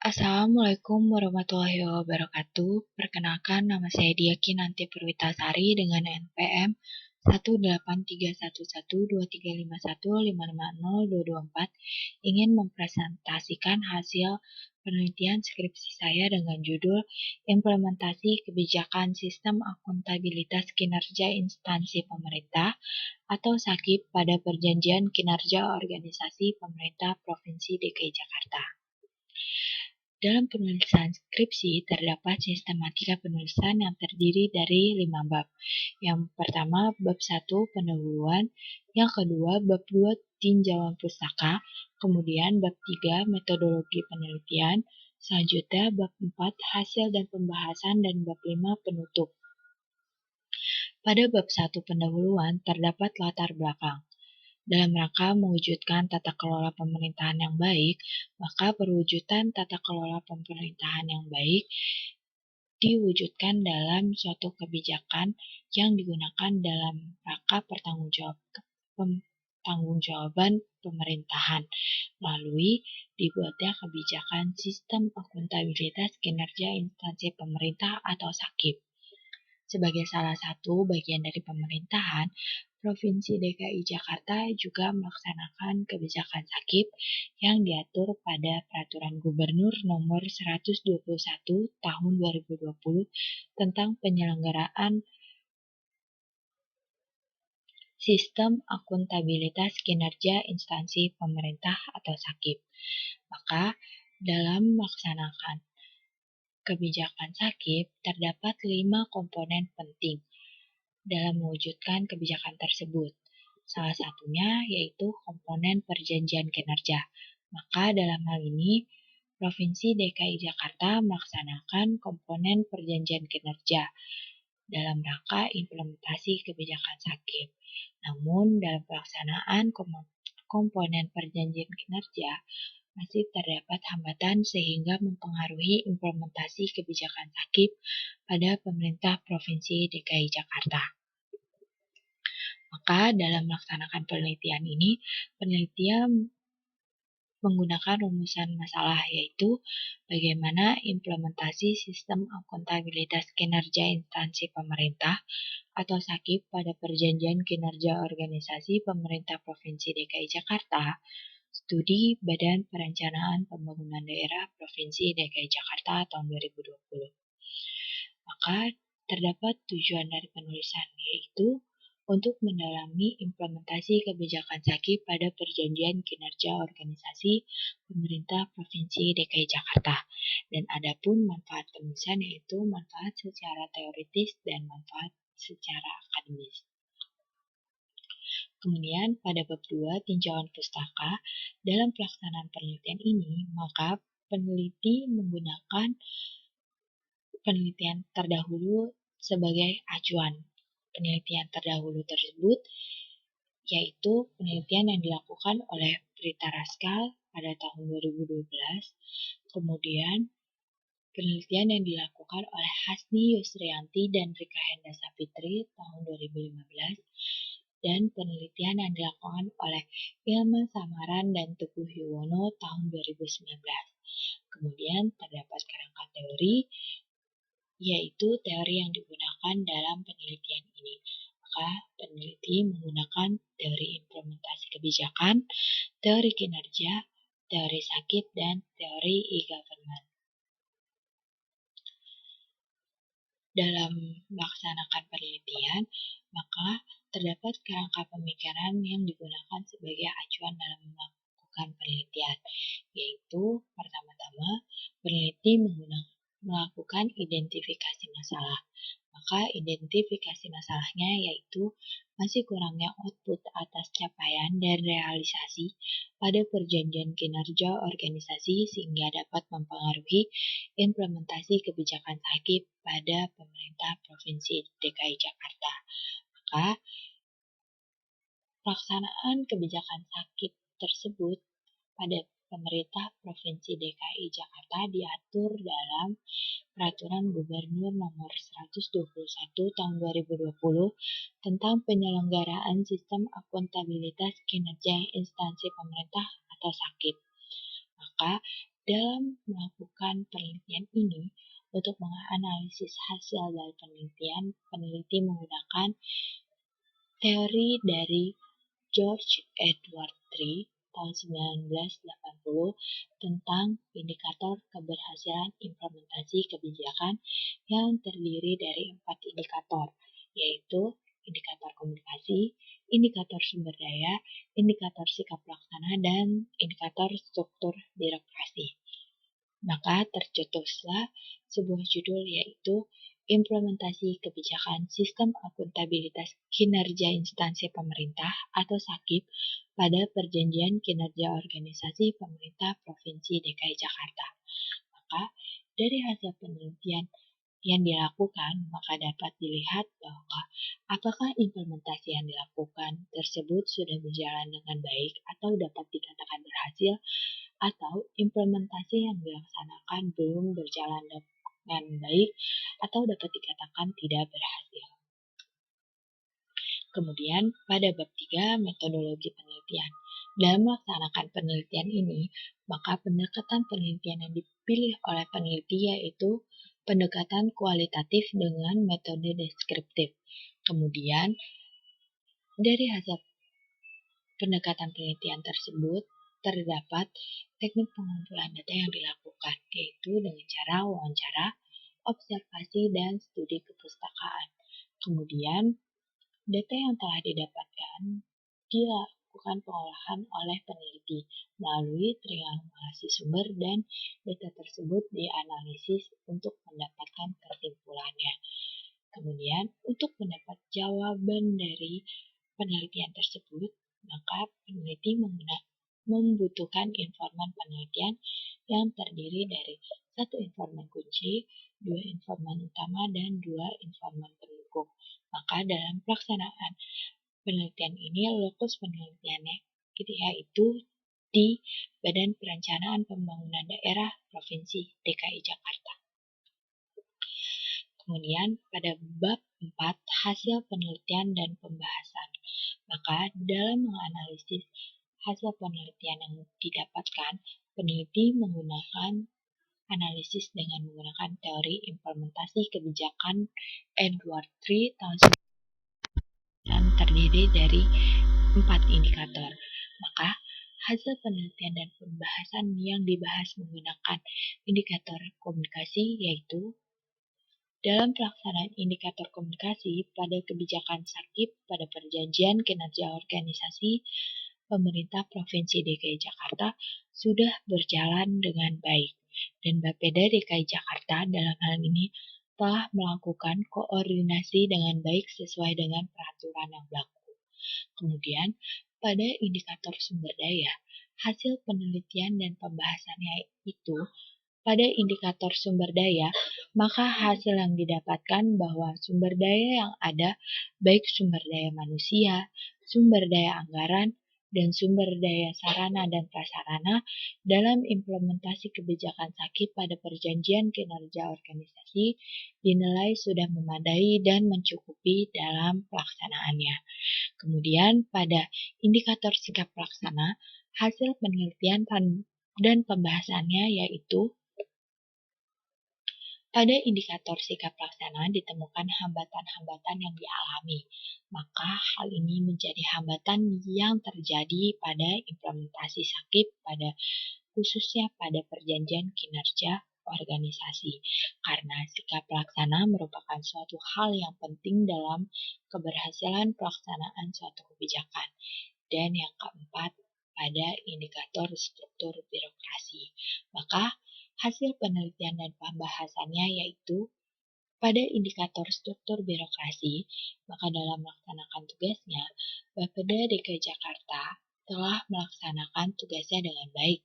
Assalamualaikum warahmatullahi wabarakatuh. Perkenalkan, nama saya Diaki Nanti Perwitasari dengan NPM 183112351550224 ingin mempresentasikan hasil penelitian skripsi saya dengan judul Implementasi Kebijakan Sistem Akuntabilitas Kinerja Instansi Pemerintah atau SAKIP pada Perjanjian Kinerja Organisasi Pemerintah Provinsi DKI Jakarta. Dalam penulisan skripsi, terdapat sistematika penulisan yang terdiri dari 5 bab. Yang pertama, bab 1, pendahuluan. Yang kedua, bab 2, tinjauan pustaka. Kemudian, bab 3, metodologi penelitian. Selanjutnya, bab 4, hasil dan pembahasan. Dan bab 5, penutup. Pada bab 1, pendahuluan, terdapat latar belakang. Dalam rangka mewujudkan tata kelola pemerintahan yang baik, maka perwujudan tata kelola pemerintahan yang baik diwujudkan dalam suatu kebijakan yang digunakan dalam rangka pertanggungjawaban pemerintahan melalui dibuatnya kebijakan sistem akuntabilitas kinerja instansi pemerintah atau SAKIP. Sebagai salah satu bagian dari pemerintahan, Provinsi DKI Jakarta juga melaksanakan kebijakan SAKIP yang diatur pada Peraturan Gubernur Nomor 121 Tahun 2020 tentang penyelenggaraan Sistem Akuntabilitas Kinerja Instansi Pemerintah atau SAKIP. Maka, dalam melaksanakan kebijakan SAKIP terdapat 5 komponen penting dalam mewujudkan kebijakan tersebut. Salah satunya yaitu komponen perjanjian kinerja. Maka dalam hal ini, Provinsi DKI Jakarta melaksanakan komponen perjanjian kinerja dalam rangka implementasi kebijakan SAKIP. Namun, dalam pelaksanaan komponen perjanjian kinerja, masih terdapat hambatan sehingga mempengaruhi implementasi kebijakan SAKIP pada pemerintah Provinsi DKI Jakarta. Maka dalam melaksanakan penelitian ini, penelitian menggunakan rumusan masalah yaitu bagaimana implementasi sistem akuntabilitas kinerja instansi pemerintah atau SAKIP pada Perjanjian Kinerja Organisasi Pemerintah Provinsi DKI Jakarta, studi Badan Perencanaan Pembangunan Daerah Provinsi DKI Jakarta tahun 2020. Maka terdapat tujuan dari penulisan yaitu untuk mendalami implementasi kebijakan SAKIP pada Perjanjian Kinerja Organisasi Pemerintah Provinsi DKI Jakarta. Dan adapun manfaat penulisan yaitu manfaat secara teoritis dan manfaat secara akademis. Kemudian pada bab 2 tinjauan pustaka, dalam pelaksanaan penelitian ini, maka peneliti menggunakan penelitian terdahulu sebagai acuan. Penelitian terdahulu tersebut yaitu penelitian yang dilakukan oleh Prita Raskal pada tahun 2012, kemudian penelitian yang dilakukan oleh Hasni Yusrianti dan Rika Henda Sapitri tahun 2015, dan penelitian yang dilakukan oleh Ilma Samaran dan Teguh Yuwono tahun 2019. Kemudian terdapat kerangka teori, yaitu teori yang digunakan dalam penelitian ini. Maka peneliti menggunakan teori implementasi kebijakan, teori kinerja, teori SAKIP, dan teori e-government. Dalam melaksanakan penelitian, maka terdapat kerangka pemikiran yang digunakan sebagai acuan dalam melakukan penelitian, yaitu pertama-tama peneliti melakukan identifikasi masalah. Maka identifikasi masalahnya yaitu masih kurangnya output atas capaian dan realisasi pada perjanjian kinerja organisasi sehingga dapat mempengaruhi implementasi kebijakan SAKIP pada pemerintah Provinsi DKI Jakarta. Maka pelaksanaan kebijakan SAKIP tersebut pada pemerintah Provinsi DKI Jakarta diatur dalam Peraturan Gubernur Nomor 121 Tahun 2020 tentang penyelenggaraan sistem akuntabilitas kinerja instansi pemerintah atau SAKIP. Maka Dalam melakukan penelitian ini, untuk menganalisis hasil dari penelitian, peneliti menggunakan teori dari George Edward Tree tahun 1980 tentang indikator keberhasilan implementasi kebijakan yang terdiri dari 4 indikator, yaitu indikator komunikasi, indikator sumber daya, indikator sikap pelaksana, dan indikator struktur birokrasi. Maka tercetuslah sebuah judul yaitu Implementasi Kebijakan Sistem Akuntabilitas Kinerja Instansi Pemerintah atau SAKIP pada Perjanjian Kinerja Organisasi Pemerintah Provinsi DKI Jakarta. Maka dari hasil penelitian yang dilakukan, maka dapat dilihat bahwa apakah implementasi yang dilakukan tersebut sudah berjalan dengan baik atau dapat dikatakan berhasil, atau implementasi yang dilaksanakan belum berjalan dengan baik atau dapat dikatakan tidak berhasil. Kemudian, pada bab 3, metodologi penelitian. Dalam melaksanakan penelitian ini, maka pendekatan penelitian yang dipilih oleh peneliti yaitu pendekatan kualitatif dengan metode deskriptif. Kemudian, dari hasil pendekatan penelitian tersebut, terdapat teknik pengumpulan data yang dilakukan, yaitu dengan cara wawancara, observasi, dan studi kepustakaan. Kemudian, data yang telah didapatkan dilakukan pengolahan oleh peneliti melalui triangulasi sumber dan data tersebut dianalisis untuk mendapatkan kesimpulannya. Kemudian, untuk mendapat jawaban dari penelitian tersebut, maka peneliti membutuhkan informan penelitian yang terdiri dari 1 informan kunci, 2 informan utama, dan 2 informan pendukung. Maka dalam pelaksanaan penelitian ini, lokus penelitiannya yaitu di Badan Perencanaan Pembangunan Daerah Provinsi DKI Jakarta. Kemudian pada bab 4, hasil penelitian dan pembahasan. Maka dalam menganalisis hasil penelitian yang didapatkan, peneliti menggunakan analisis dengan menggunakan teori implementasi kebijakan Edward Tree tahun 1980 yang terdiri dari 4 indikator. Maka hasil penelitian dan pembahasan yang dibahas menggunakan indikator komunikasi yaitu dalam pelaksanaan indikator komunikasi pada kebijakan SAKIP pada Perjanjian Kinerja Organisasi Pemerintah Provinsi DKI Jakarta sudah berjalan dengan baik, dan Bapeda DKI Jakarta dalam hal ini telah melakukan koordinasi dengan baik sesuai dengan peraturan yang berlaku. Kemudian, pada indikator sumber daya, hasil penelitian dan pembahasannya itu pada indikator sumber daya, maka hasil yang didapatkan bahwa sumber daya yang ada, baik sumber daya manusia, sumber daya anggaran, dan sumber daya sarana dan prasarana dalam implementasi kebijakan SAKIP pada Perjanjian Kinerja Organisasi dinilai sudah memadai dan mencukupi dalam pelaksanaannya. Kemudian pada indikator sikap pelaksana, hasil penelitian dan pembahasannya yaitu pada indikator sikap pelaksana ditemukan hambatan-hambatan yang dialami, maka hal ini menjadi hambatan yang terjadi pada implementasi SAKIP khususnya pada perjanjian kinerja organisasi, karena sikap pelaksana merupakan suatu hal yang penting dalam keberhasilan pelaksanaan suatu kebijakan. Dan yang keempat, pada indikator struktur birokrasi. Maka hasil penelitian dan pembahasannya yaitu pada indikator struktur birokrasi, maka dalam melaksanakan tugasnya, Bapeda DKI Jakarta telah melaksanakan tugasnya dengan baik,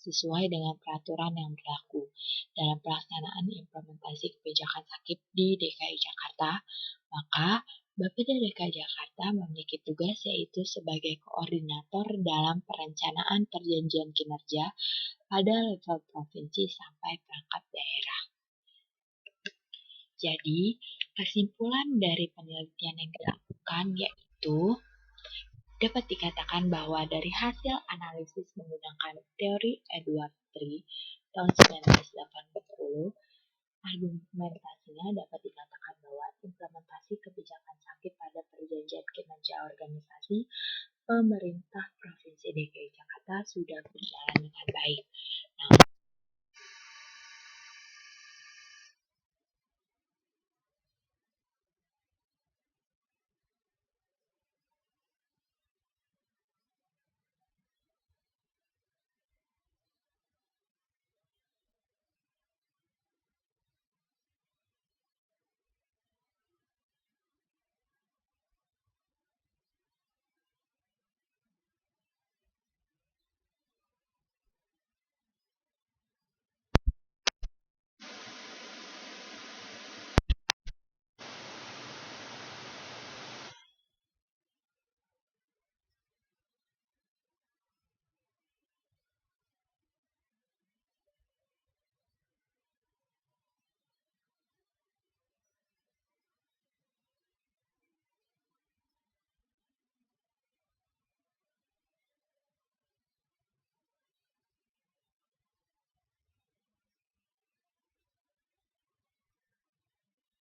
sesuai dengan peraturan yang berlaku. Dalam pelaksanaan implementasi kebijakan SAKIP di DKI Jakarta, maka Bapeda DKI Jakarta memiliki tugas yaitu sebagai koordinator dalam perencanaan perjanjian kinerja pada level provinsi sampai perangkat daerah. Jadi, kesimpulan dari penelitian yang dilakukan yaitu dapat dikatakan bahwa dari hasil analisis menggunakan teori Edward Tree tahun 1980, argumentasinya dapat dikatakan bahwa implementasi kebijakan sakit pada perjanjian kinerja organisasi pemerintah Provinsi DKI Jakarta sudah berjalan dengan baik.